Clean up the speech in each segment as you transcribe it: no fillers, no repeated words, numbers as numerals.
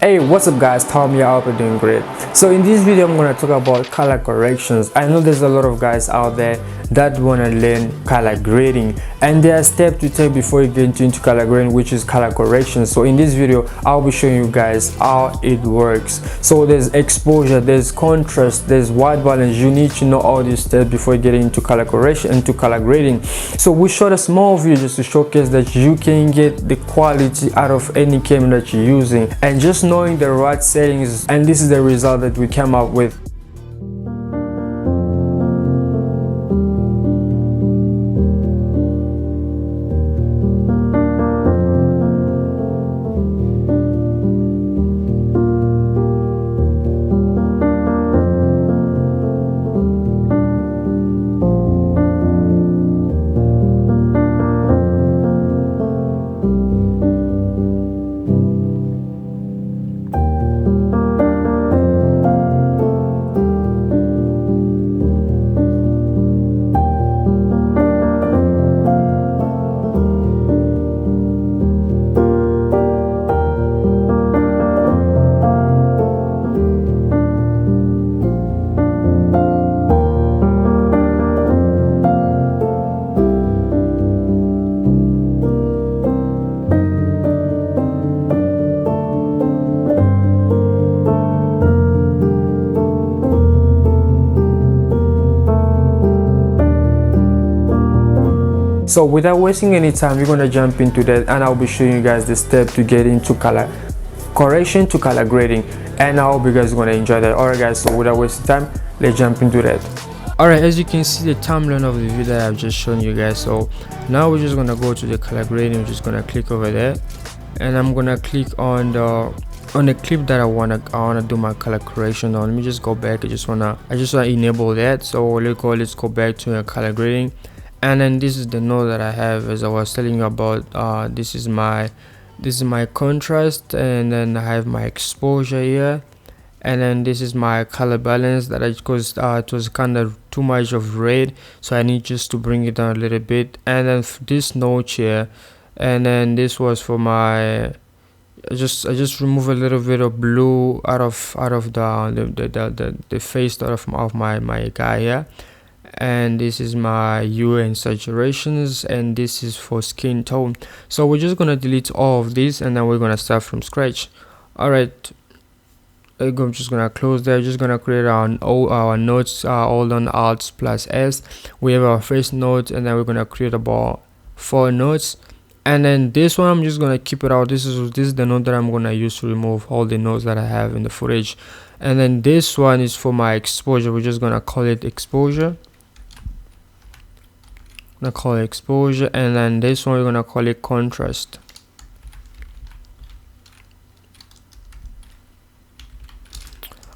Hey, what's up guys, Tommy. I hope you're doing great. So in this video I'm going to talk about color corrections. I know there's a lot of guys out there that want to learn color grading, and there are steps to take before you get into color grading, which is color correction. So in this video I'll be showing you guys how it works. So there's exposure, there's contrast, there's white balance. You need to know all these steps before you get into color correction, into color grading. So we shot a small video just to showcase that you can get the quality out of any camera that you're using, and just knowing the right settings, and this is the result that we came up with. So without wasting any time, we're gonna jump into that, and I'll be showing you guys the step to get into color correction to color grading, and I hope you guys are gonna enjoy that. Alright guys, so without wasting time, let's jump into that. Alright, as you can see the timeline of the video that I've just shown you guys. So now we're just gonna go to the color grading. We're just gonna click over there, and I'm gonna click on the clip that I wanna do my color correction on. Let me just go back. I just wanna enable that. So let's go back to color grading. And then this is the node that I have, as I was telling you about. This is my contrast, and then I have my exposure here, and then this is my color balance that because it was kind of too much of red, so I need just to bring it down a little bit. And then this node here, and then this was for my I just remove a little bit of blue out of the face of my guy here. And this is my hue and saturations, and this is for skin tone. So we're just gonna delete all of this, and then we're gonna start from scratch. All right, I'm just gonna close there. Just gonna create our nodes. Hold on Alt plus S. We have our first node, and then we're gonna create about 4 nodes. And then this one I'm just gonna keep it out. This is the node that I'm gonna use to remove all the nodes that I have in the footage. And then this one is for my exposure. We're just gonna call it exposure. Gonna call it exposure, and then this one we're gonna call it contrast.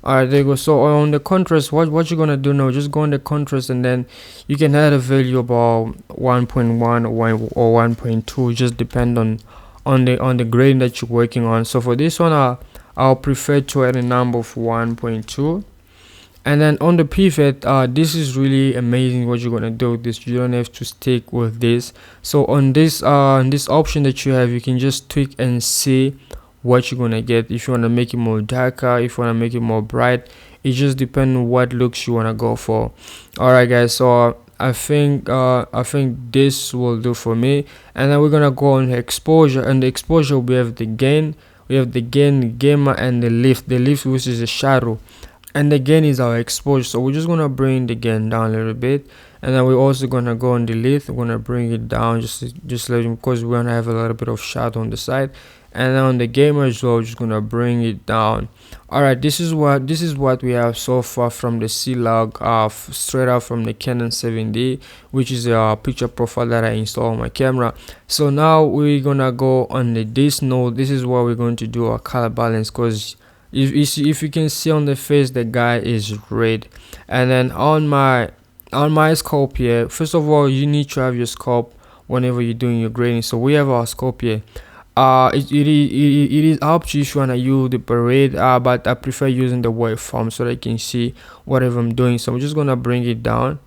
Alright, there you go. So on the contrast, what you're gonna do now, just go on the contrast, and then you can add a value about 1.1 or 1.2, just depend on the grading that you're working on. So for this one, I'll prefer to add a number of 1.2. And then on the pivot, this is really amazing what you're gonna do with this. You don't have to stick with this. So on this option that you have, you can just tweak and see what you're gonna get. If you want to make it more darker, if you want to make it more bright, it just depends on what looks you want to go for. All right guys, so I think this will do for me. And then we're gonna go on exposure, and the exposure we have the gain, the gamma, and the lift which is the shadow, and the gain is our exposure. So we're just gonna bring the gain down a little bit, and then we're also gonna go on the lift. We're gonna bring it down just let it, because we're gonna have a little bit of shadow on the side. And then on the gamer as well, just gonna bring it down. All right, this is what we have so far from the C-Log, straight out from the Canon 7D, which is a picture profile that I installed on my camera. So now we're gonna go on this node. This is what we're going to do our color balance, because if you can see on the face, the guy is red. And then on my scope here, first of all, you need to have your scope whenever you're doing your grading. So we have our scope here. It is up to you if you want to use the parade, but I prefer using the waveform so that I can see whatever I'm doing. So I'm just gonna bring it down,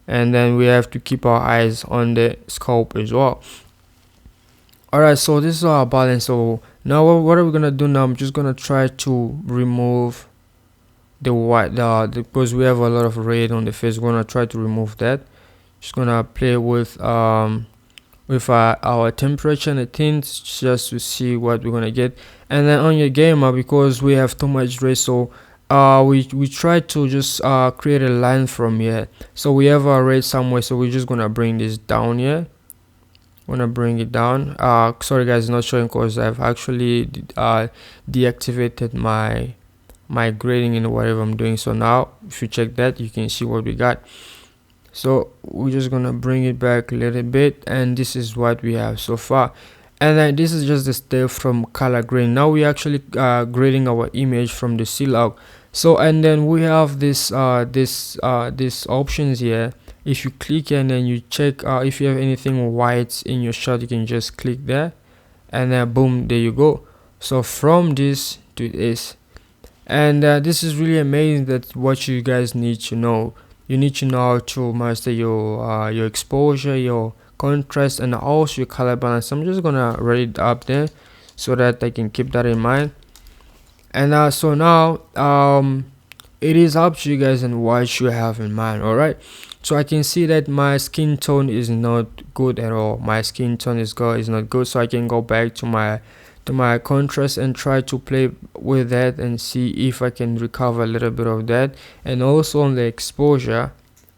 and then we have to keep our eyes on the scope as well. Alright, so this is our balance. So now what are we gonna do now? I'm just gonna try to remove the white, because we have a lot of red on the face. We're gonna try to remove that. Just gonna play with our temperature and the tints just to see what we're gonna get. And then on your gamer, because we have too much red, so we try to just create a line from here. So we have our red somewhere, so we're just gonna bring this down here. Wanna bring it down. Sorry guys, not showing because I've actually deactivated my grading in whatever I'm doing. So now if you check that, you can see what we got. So we're just gonna bring it back a little bit, and this is what we have so far. And then this is just the step from color grading. Now we actually grading our image from the C log. So and then we have this options here. If you click and then you check if you have anything white in your shot, you can just click there, and then boom, there you go. So from this to this, and this is really amazing. That what you guys need to know. You need to know how to master your exposure, your contrast, and also your color balance. I'm just gonna write it up there so that I can keep that in mind. And so now it is up to you guys and what you have in mind. All right, so I can see that my skin tone is not good at all. My skin tone is not good, so I can go back to my contrast and try to play with that and see if I can recover a little bit of that. And also on the exposure,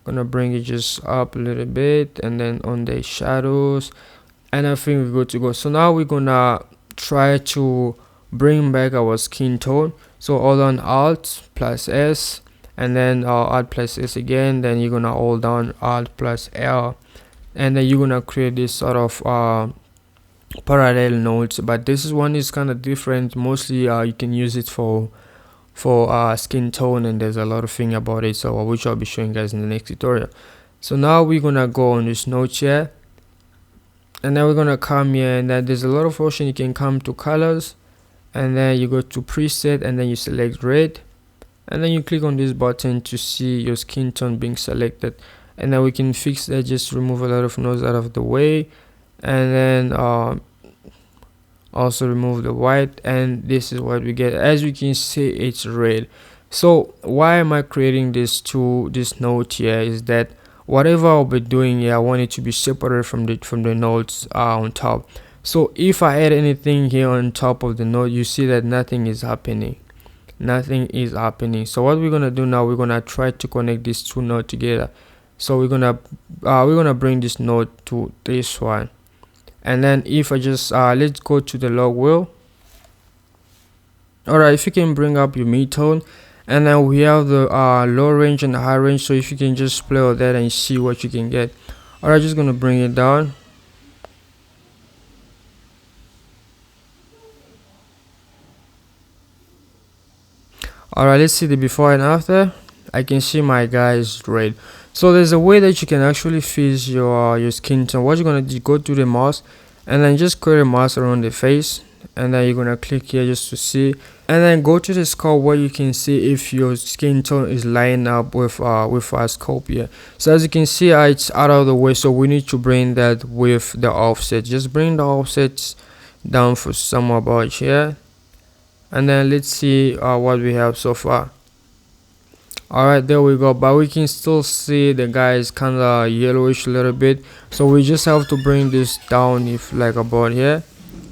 gonna bring it just up a little bit, and then on the shadows, and I think we're good to go. So now we're gonna try to bring back our skin tone. So hold on Alt plus S, and then Alt plus S again, then you're gonna hold down Alt plus L, and then you're gonna create this sort of parallel nodes. But this one is kind of different. Mostly you can use it for skin tone, and there's a lot of thing about it, so which I'll be showing you guys in the next tutorial. So now we're gonna go on this node here, and then we're gonna come here, and then there's a lot of options. You can come to colors, and then you go to preset, and then you select red, and then you click on this button to see your skin tone being selected. And then we can fix that, just remove a lot of nodes out of the way, and then also remove the white, and this is what we get. As we can see, it's red. So why am I creating this node here is that whatever I'll be doing here, I want it to be separated from the nodes on top. So if I add anything here on top of the node, you see that nothing is happening. So what we're gonna do now, we're gonna try to connect these two nodes together. So we're gonna bring this node to this one. And then if I just let's go to the log wheel. Alright, if you can bring up your mid-tone, and then we have the low range and the high range. So if you can just play with that and see what you can get. Alright, just gonna bring it down. Alright, let's see the before and after. I can see my guy is red. So there's a way that you can actually fix your skin tone. What you're gonna do, go to the mouse, and then just create a mask around the face, and then you're gonna click here just to see, and then go to the scope where you can see if your skin tone is lining up with our scope here. So as you can see, it's out of the way, so we need to bring that with the offset. Just bring the offsets down for somewhere about here, and then let's see what we have so far. Alright, there we go, but we can still see the guy is kind of yellowish a little bit, so we just have to bring this down, if like about here.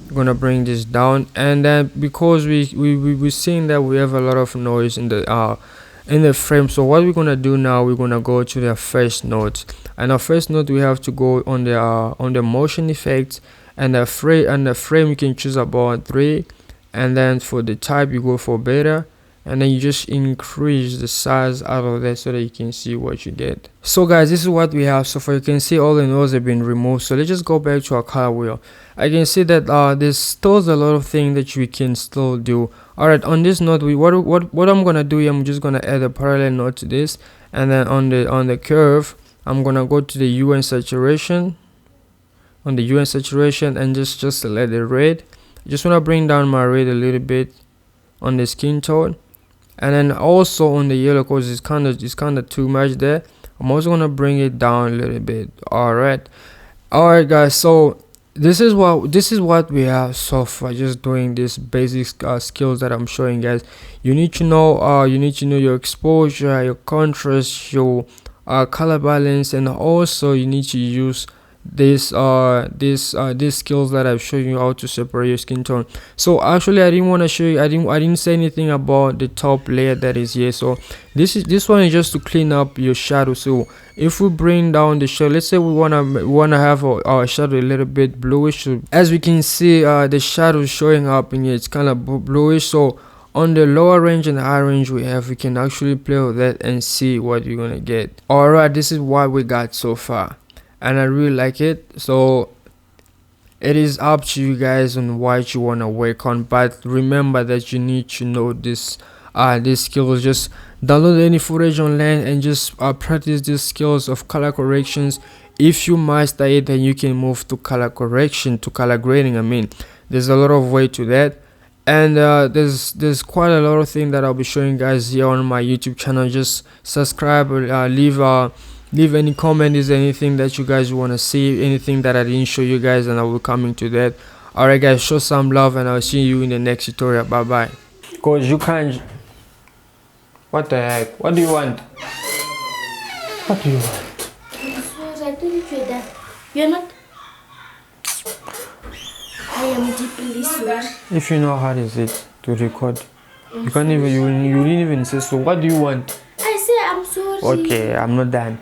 We're gonna bring this down, and then because we're seeing that we have a lot of noise in the frame, so what we're gonna do now, we're gonna go to the first node, and our first node we have to go on the motion effects, and the frame you can choose about 3, and then for the type you go for beta, and then you just increase the size out of that so that you can see what you get. So guys, this is what we have so far. You can see all the nodes have been removed. So let's just go back to our color wheel. I can see that there's still a lot of things that we can still do. Alright, on this node, what I'm gonna do here, I'm just gonna add a parallel node to this, and then on the curve, I'm gonna go to the UN saturation, and just select the red. I just wanna bring down my red a little bit on the skin tone, and then also on the yellow, because it's kind of too much there. I'm also gonna bring it down a little bit. Alright guys, so this is what we have so far, just doing these basic skills that I'm showing guys. You need to know your exposure, your contrast, your color balance, and also you need to use these skills that I've shown you how to separate your skin tone. So actually I didn't want to show you, I didn't say anything about the top layer that is here. So this one is just to clean up your shadow. So if we bring down the shadow, let's say we wanna have our shadow a little bit bluish. So as we can see, the shadow showing up in here, it's kind of bluish. So on the lower range and the high range we can actually play with that and see what you're gonna get. Alright, this is what we got so far, and I really like it. So it is up to you guys on what you want to work on, but remember that you need to know this these skills. Just download any footage online and just practice these skills of color corrections. If you master it, then you can move to color correction, to color grading. I mean, there's a lot of way to that, and there's quite a lot of things that I'll be showing guys here on my YouTube channel. Just subscribe, leave any comment. Is there anything that you guys want to see, anything that I didn't show you guys, and I will come into that. Alright guys, show some love and I'll see you in the next tutorial. Bye bye. Cause you can't. What the heck? What do you want? What do you want? I think you're that. You're not. I am deeply sorry. If you know how is it to record, you can't even, you didn't even say so. What do you want? I say I'm sorry. Okay, I'm not done.